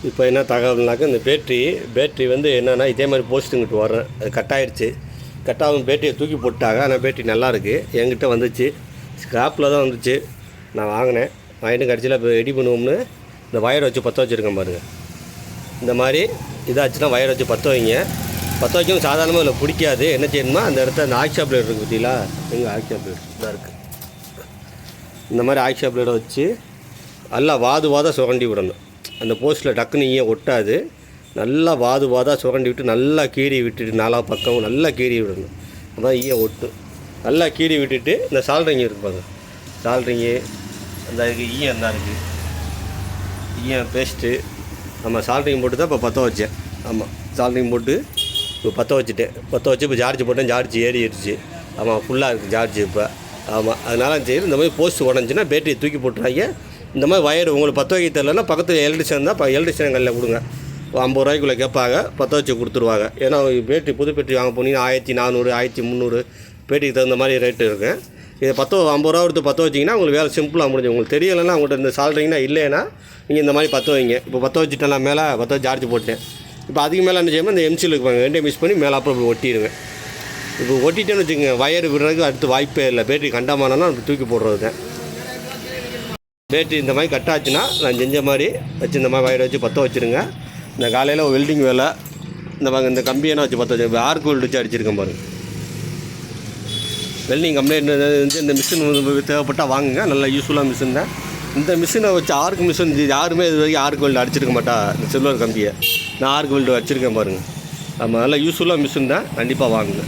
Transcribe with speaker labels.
Speaker 1: இப்போ என்ன தகவல்னாக்கா இந்த பேட்ரி வந்து என்னென்னா இதே மாதிரி போஸ்ட்டுங்கிட்டு வர்றேன். அது கட்டாகும் பேட்டரியை தூக்கி போட்டாங்க. ஆனால் பேட்டரி நல்லாயிருக்கு. என்கிட்ட வந்துச்சு, ஸ்கிராப்பில் தான் வந்துச்சு. நான் வாங்கிட்டு கடைசியில் இப்போ ரெடி பண்ணுவோம்னு இந்த வயரை வச்சு பற்ற வச்சுருக்கேன் பாருங்கள். இந்த மாதிரி இதாச்சுன்னா வயரை வச்சு பற்ற வைங்க. பற்ற வைக்கவும் சாதாரணமாக இதில் பிடிக்காது. என்ன செய்யணுமா, அந்த இடத்த அந்த ஆக்ஷா பிளேட் இருக்குது பார்த்தீங்களா, எங்கள் ஆக்ஷா பிளேட் இதாக இருக்குது. இந்த மாதிரி ஆக்ஷா பிளேடை வச்சு நல்லா வாதாக சுரண்டி விடணும். அந்த போஸ்ட்டில் டக்குன்னு ஈய ஒட்டாது. நல்லா வாதாக சுரண்டி விட்டு நல்லா கீறி விட்டுட்டு நாலா பக்கம் நல்லா கீறி விடணும். அப்போ ஈய ஒட்டு நல்லா கீறி விட்டுட்டு இந்த சால்ட்ரிங் இருப்பாங்க, சால்ட்ரிங்கு அந்த ஈயம் தான் இருக்குது, ஈயம் பேஸ்ட்டு. ஆமாம், சால்ட்ரிங் போட்டு தான் இப்போ பற்ற வச்சேன். ஆமாம், சால்ட்ரிங் போட்டு இப்போ பற்ற வச்சு இப்போ சார்ஜ் போட்டேன். சார்ஜ் ஏறிடுச்சு. ஆமாம், ஃபுல்லாக இருக்குது சார்ஜ் இப்போ. ஆமாம், அதனால சரி, இந்த மாதிரி போஸ்ட் உடஞ்சின்னா பேட்டரியை தூக்கி போட்டுறாங்க. இந்த மாதிரி வயர் உங்களுக்கு பற்ற வைக்க தெரியலன்னா பக்கத்தில் எலக்ட்ரிஷியன் தான், இப்போ எலக்ட்ரிஷியன் கல்லில் கொடுங்க. 50 ரூபாய்க்குள்ளே கேட்பாங்க, பற்ற வச்சு கொடுத்துருவாங்க. ஏன்னா பேட்டரி புது பேட்டரி வாங்க போனீங்கன்னா 1400 1300 பேட்டரிக்கு தகுந்த மாதிரி ரேட்டு இருக்குது. இதை 50 ரூபா கொடுத்து பற்ற வச்சிங்கன்னா உங்களுக்கு வேலை சிம்பிளாக முடிஞ்சு. உங்களுக்கு தெரியலைன்னா உங்கள்கிட்ட இந்த சால்ட்ரிங்னா இல்லைன்னா நீங்கள் இந்த மாதிரி பற்ற வைங்க. இப்போ பற்ற வச்சுட்டேன், நான் மேலே பற்ற வச்சு சார்ஜ் போட்டேன். இப்போ அதுக்கு மேலே என்ன செய்யணும், இந்த எம்சியில் இருப்பாங்க, ரெண்டையும் மிஸ் பண்ணி மேலே அப்புறம் இப்படி ஒட்டிடுங்க. இப்போ ஒட்டிட்டேன்னு வச்சுக்கோங்க, வயர் விடுறதுக்கு அடுத்து வாய்ப்பே இல்லை. பேட்டரி கண்டமானனா தூக்கி போடுறது தான். பேட்டரி இந்த மாதிரி கட்டாச்சுன்னா நான் செஞ்ச மாதிரி வச்சு இந்த மாதிரி வயரை வச்சு பற்ற வச்சுருங்க. இந்த காலையில் வெல்டிங் வேலை இந்த கம்பியெல்லாம் வச்சு பற்ற வச்சு ஆர்க் வெல்டு வச்சு அடிச்சிருக்கேன் பாருங்கள். வெல்டிங் கம்ப்ளைண்ட் இந்த மிஷின் தேவைப்பட்டால் வாங்குங்க, நல்லா யூஸ்ஃபுல்லாக மிஷின் தான். இந்த மிஷினை வச்சு ஆர்க் மிஷின் யாருமே இது வரைக்கும் ஆர்க் வெல்டு அடிச்சிருக்க மாட்டா. இந்த சில்வர் கம்பியை நான் ஆர்க் வெல்டு வச்சுருக்கேன் பாருங்கள். நம்ம நல்லா யூஸ்ஃபுல்லாக மிஷின் தான், கண்டிப்பாக வாங்குங்க.